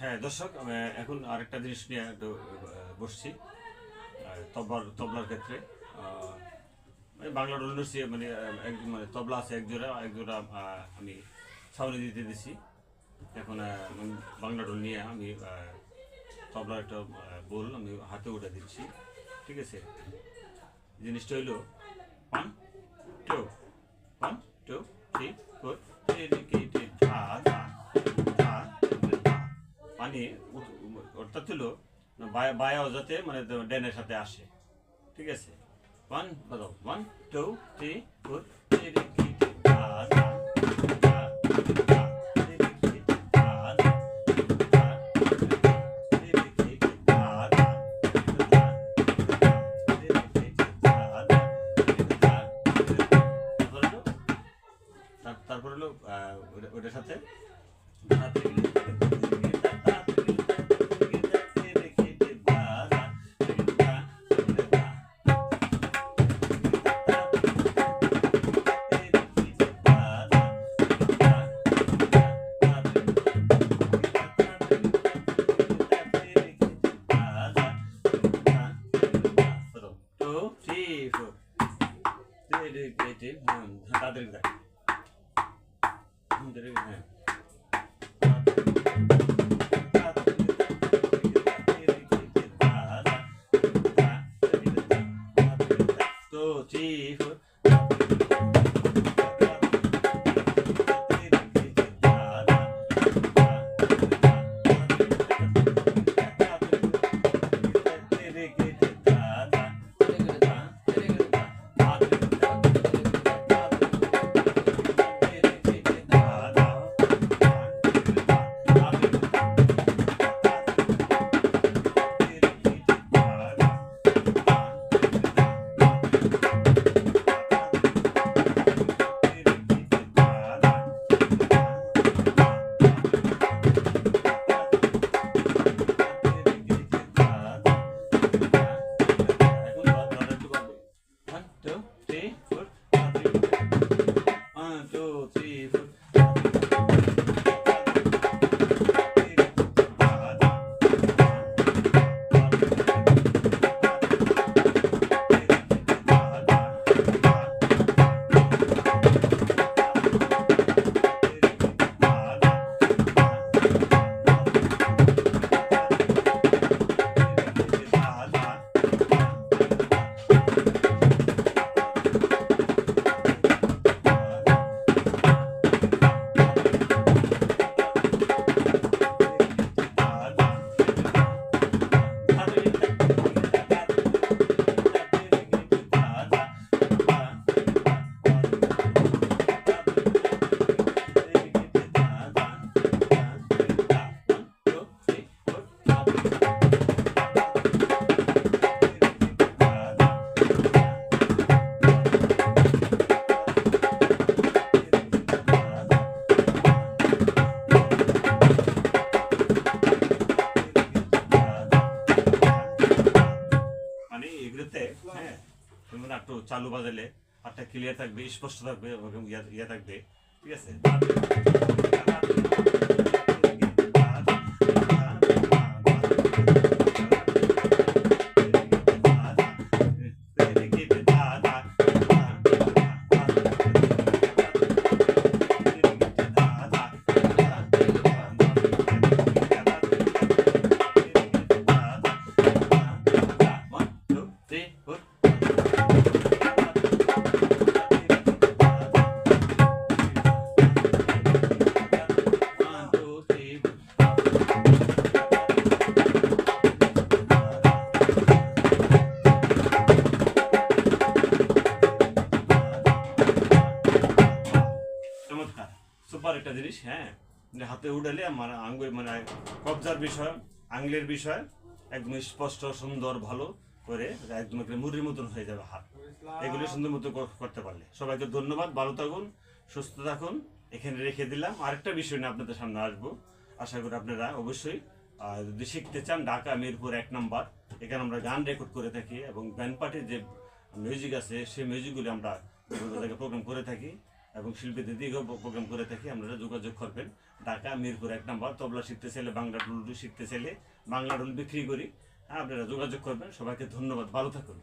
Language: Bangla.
হ্যাঁ দর্শক, আমি এখন আরেকটা জিনিস নিয়ে একটু বসছি। তবলার ক্ষেত্রে মানে বাংলা রোলসি মানে মানে তবলা আছে এক জোড়া আমি ছাউনি দিতে দিছি। এখন বাংলা রোল নিয়ে আমি তবলার একটা বোল আমি হাতে উঠে দিচ্ছি। ঠিক আছে, জিনিসটা হইলো 1 2 1 2 3 4 মানে অর্থাৎ হলো বায়াও যাতে মানে ড্যানের সাথে আসে। ঠিক আছে, 1 বাজাও 1 2 3 4 তারপর হলো ওটার সাথে তাদের হ্যাঁ তো three four মানে এগুলোতে হ্যাঁ তুমি একটু চালু বাজালে হাতটা ক্লিয়ার থাকবে, স্পষ্ট থাকবে এবং ইয়ে থাকবে। ঠিক আছে, চমৎকার সুপার একটা জিনিস। হ্যাঁ, মানে হাতে উঠালে আমার আঙ্গুল মানে কবজার বিষয়, আঙ্গুলের বিষয় একদম স্পষ্ট সুন্দর ভালো করে একদম মুড়ির মতন হয়ে যাবে হাত। এগুলি সুন্দর মতো করতে পারলে। সবাইকে ধন্যবাদ, ভালো থাকুন, সুস্থ থাকুন। এখানে রেখে দিলাম। আরেকটা বিষয় নিয়ে আপনাদের সামনে আসবো। আশা করি আপনারা অবশ্যই যদি শিখতে চান, ঢাকা মিরপুর 1 নম্বর, এখানে আমরা গান রেকর্ড করে থাকি এবং ব্যান্ড পার্টির যে মিউজিক আছে সেই মিউজিকগুলি আমরা প্রোগ্রাম করে থাকি। এবং শিল্পীদের দিকেও প্রোগ্রাম করে থাকি, আপনারা যোগাযোগ করবেন। ঢাকা মিরপুর 1 নম্বর। তবলা শিখতে চাইলে, বাংলা ডুল শিখতে চাইলে বাংলা ডুল বিক্রি করি। আপনারা যোগাযোগ করবেন। সবাইকে ধন্যবাদ, ভালো থাকুন।